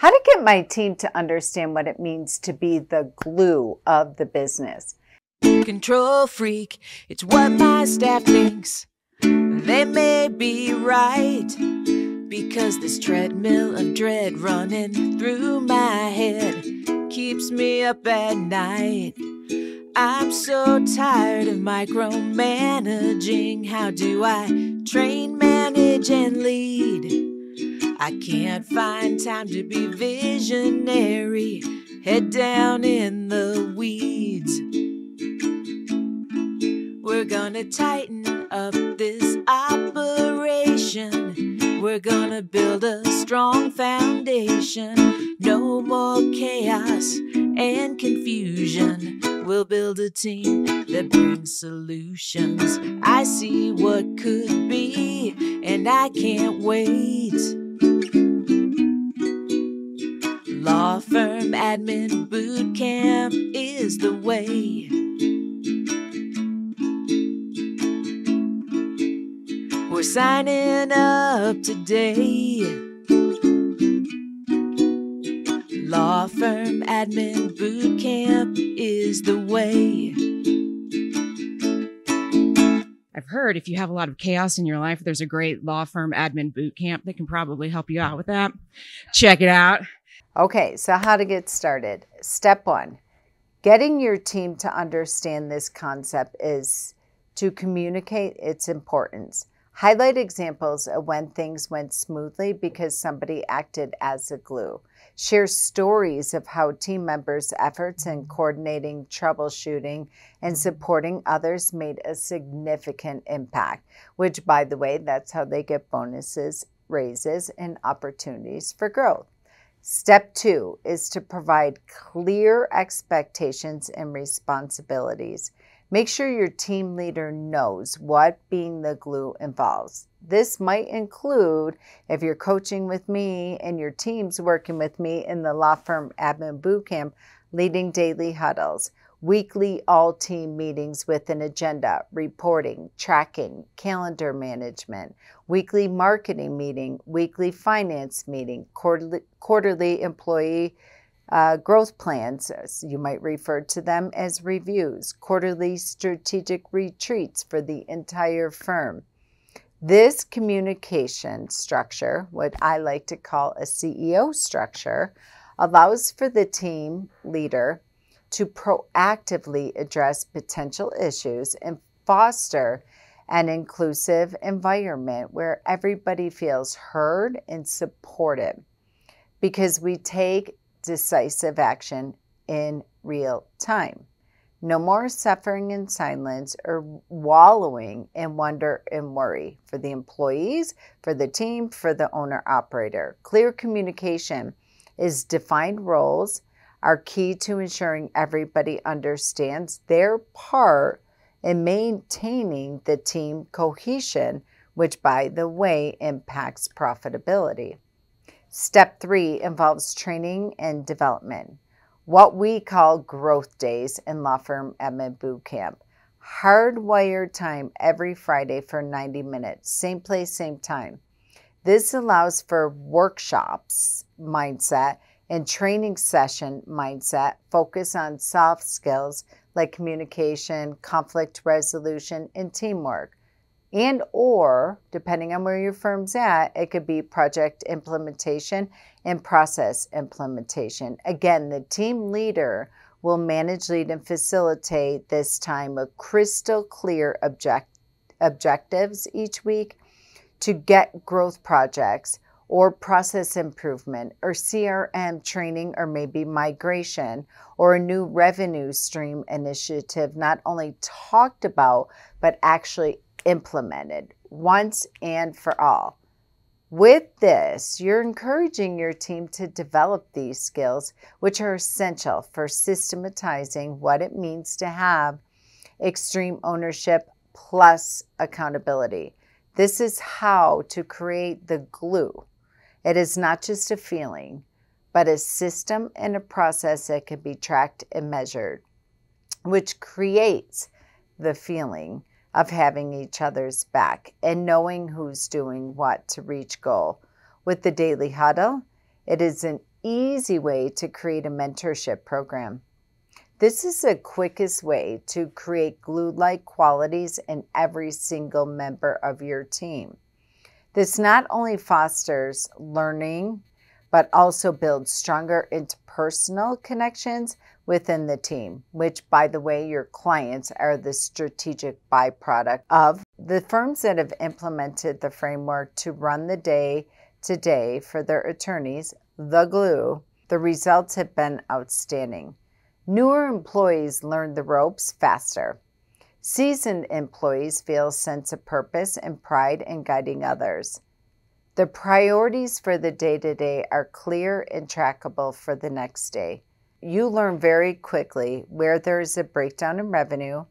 How to get my team to understand what it means to be the glue of the business. Control freak, it's what my staff thinks. They may be right, because this treadmill of dread running through my head keeps me up at night. I'm so tired of micromanaging. How do I train, manage, and lead? I can't find time to be visionary, head down in the weeds. We're gonna tighten up this operation. We're gonna build a strong foundation. No more chaos and confusion. We'll build a team that brings solutions. I see what could be, and I can't wait. Law firm admin boot camp is the way. We're signing up today. Law firm admin boot camp is the way. I've heard if you have a lot of chaos in your life, there's a great law firm admin boot camp that can probably help you out with that. Check it out. Okay, so how to get started. Step 1, getting your team to understand this concept is to communicate its importance. Highlight examples of when things went smoothly because somebody acted as a glue. Share stories of how team members' efforts in coordinating, troubleshooting, and supporting others made a significant impact, which, by the way, that's how they get bonuses, raises, and opportunities for growth. Step 2 is to provide clear expectations and responsibilities. Make sure your team leader knows what being the glue involves. This might include, if you're coaching with me and your team's working with me in the Law Firm Admin Bootcamp, leading daily huddles, weekly all-team meetings with an agenda, reporting, tracking, calendar management, weekly marketing meeting, weekly finance meeting, quarterly employee growth plans, you might refer to them as reviews, quarterly strategic retreats for the entire firm. This communication structure, what I like to call a CEO structure, allows for the team leader to proactively address potential issues and foster an inclusive environment where everybody feels heard and supported, because we take decisive action in real time. No more suffering in silence or wallowing in wonder and worry for the employees, for the team, for the owner-operator. Clear communication is defined roles are key to ensuring everybody understands their part in maintaining the team cohesion, which, by the way, impacts profitability. Step 3 involves training and development, what we call growth days in Law Firm Admin Bootcamp. Hardwired time every Friday for 90 minutes, same place, same time. This allows for workshops mindset and training session mindset focus on soft skills like communication, conflict resolution, and teamwork. And or, depending on where your firm's at, it could be project implementation and process implementation. Again, the team leader will manage, lead, and facilitate this time with crystal clear objectives each week to get growth projects or process improvement or CRM training or maybe migration or a new revenue stream initiative not only talked about, but actually implemented once and for all. With this, you're encouraging your team to develop these skills, which are essential for systematizing what it means to have extreme ownership plus accountability. This is how to create the glue. It is not just a feeling, but a system and a process that can be tracked and measured, which creates the feeling of having each other's back and knowing who's doing what to reach goal. With the daily huddle, it is an easy way to create a mentorship program. This is the quickest way to create glue-like qualities in every single member of your team. This not only fosters learning, but also builds stronger interpersonal connections within the team, which, by the way, your clients are the strategic byproduct of. The firms that have implemented the framework to run the day-to-day for their attorneys, the glue, the results have been outstanding. Newer employees learn the ropes faster. Seasoned employees feel a sense of purpose and pride in guiding others. The priorities for the day-to-day are clear and trackable for the next day. You learn very quickly where there is a breakdown in revenue,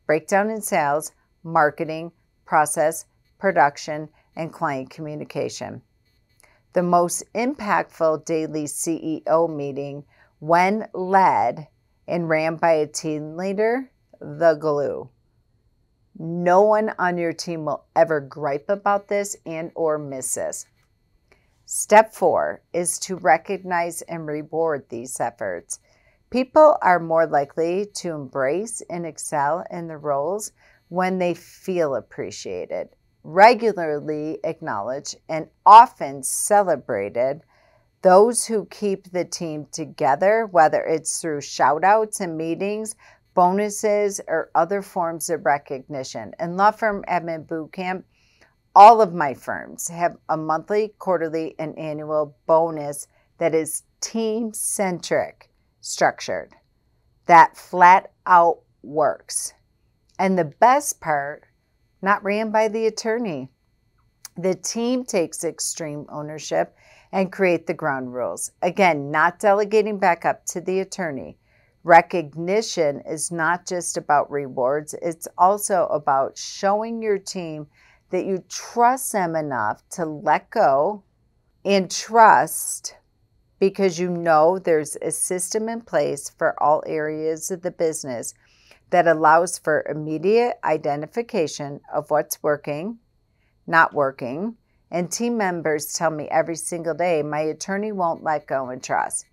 breakdown in sales, marketing, process, production, and client communication. The most impactful daily CEO meeting, when led and ran by a team leader, the glue. No one on your team will ever gripe about this and or miss this. Step 4 is to recognize and reward these efforts. People are more likely to embrace and excel in the roles when they feel appreciated, regularly acknowledged, and often celebrated. Those who keep the team together, whether it's through shout-outs and meetings, bonuses, or other forms of recognition. In Law Firm Admin Bootcamp, all of my firms have a monthly, quarterly, and annual bonus that is team-centric, structured, that flat out works. And the best part, not ran by the attorney. The team takes extreme ownership and create the ground rules. Again, not delegating back up to the attorney. Recognition is not just about rewards. It's also about showing your team that you trust them enough to let go and trust, because you know there's a system in place for all areas of the business that allows for immediate identification of what's working, not working, and team members tell me every single day, my attorney won't let go and trust.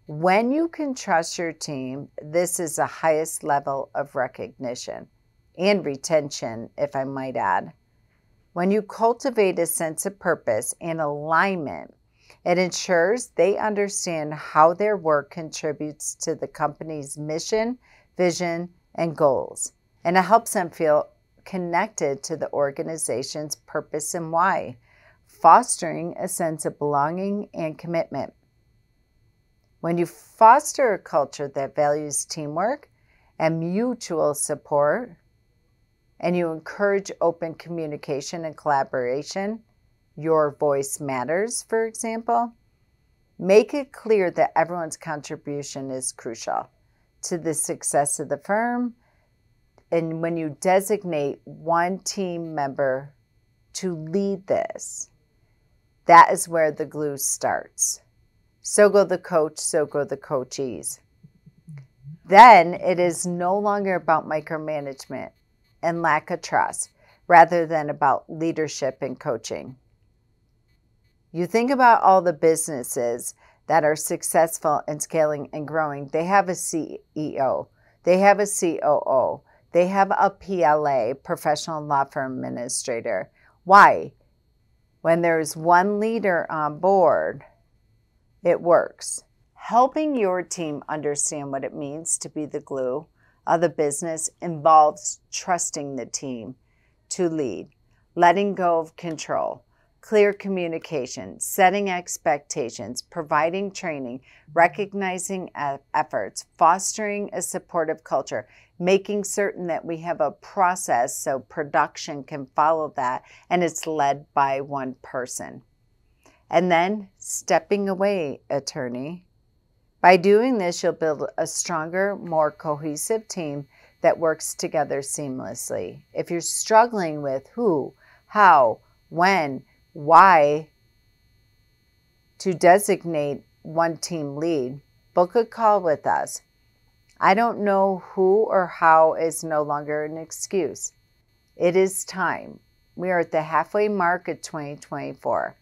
When you can trust your team, this is the highest level of recognition and retention, if I might add. When you cultivate a sense of purpose and alignment, it ensures they understand how their work contributes to the company's mission, vision, and goals. And it helps them feel connected to the organization's purpose and why, fostering a sense of belonging and commitment. When you foster a culture that values teamwork and mutual support, and you encourage open communication and collaboration, your voice matters, for example, make it clear that everyone's contribution is crucial to the success of the firm. And when you designate one team member to lead this, that is where the glue starts. So go the coach, so go the coachees. Then it is no longer about micromanagement and lack of trust, rather than about leadership and coaching. You think about all the businesses that are successful in scaling and growing. They have a CEO, they have a COO, they have a PLA, professional law firm administrator. Why? When there's one leader on board, it works. Helping your team understand what it means to be the glue of the business involves trusting the team to lead, letting go of control, clear communication, setting expectations, providing training, recognizing efforts, fostering a supportive culture, making certain that we have a process so production can follow that and it's led by one person. And then stepping away, attorney. By doing this, you'll build a stronger, more cohesive team that works together seamlessly. If you're struggling with who, how, when, why to designate one team lead, book a call with us. I don't know who or how is no longer an excuse. It is time. We are at the halfway mark of 2024.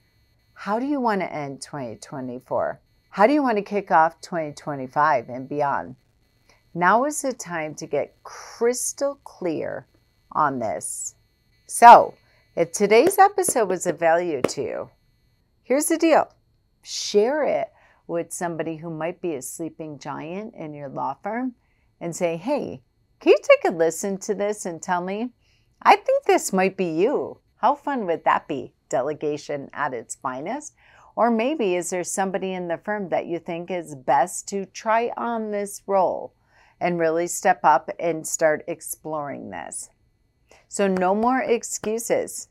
How do you want to end 2024? How do you want to kick off 2025 and beyond? Now is the time to get crystal clear on this. So, if today's episode was of value to you, here's the deal. Share it with somebody who might be a sleeping giant in your law firm and say, hey, can you take a listen to this and tell me, I think this might be you. How fun would that be? Delegation at its finest. Or maybe is there somebody in the firm that you think is best to try on this role and really step up and start exploring this? So no more excuses.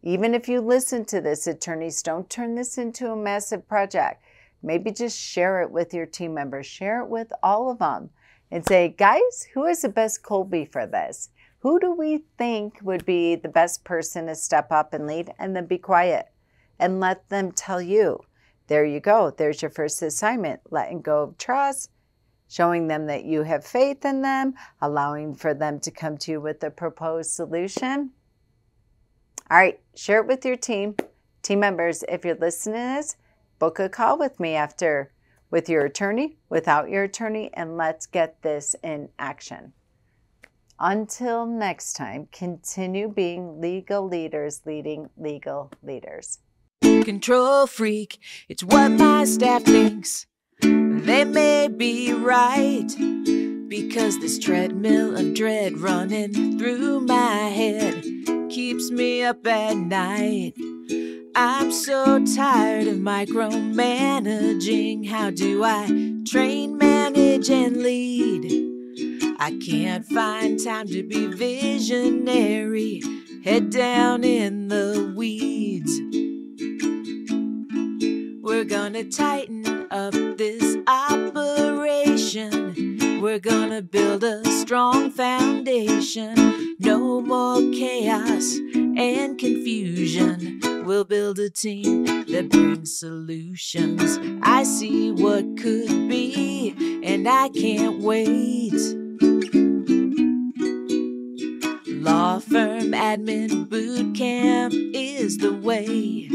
Even if you listen to this, attorneys, don't turn this into a massive project. Maybe just share it with your team members. Share it with all of them and say, guys, who is the best Colby for this? Who do we think would be the best person to step up and lead? And then be quiet and let them tell you. There you go. There's your first assignment. Letting go of trust, showing them that you have faith in them, allowing for them to come to you with a proposed solution. All right, share it with your team members. If you're listening to this, book a call with me after, with your attorney, without your attorney, and let's get this in action. Until next time, continue being legal leaders leading legal leaders. Control freak, it's what my staff thinks. They may be right, because this treadmill of dread running through my head keeps me up at night. I'm so tired of micromanaging. How do I train, manage, and lead? I can't find time to be visionary, head down in the weeds. We're gonna tighten up this operation. We're gonna build a strong foundation. No more chaos and confusion. We'll build a team that brings solutions. I see what could be, and I can't wait. Law firm admin boot camp is the way.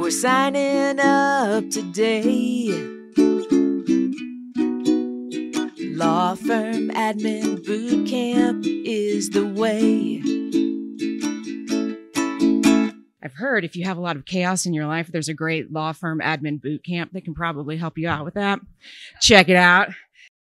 We're signing up today. Law firm admin boot camp is the way. I've heard if you have a lot of chaos in your life, there's a great law firm admin boot camp that can probably help you out with that. Check it out.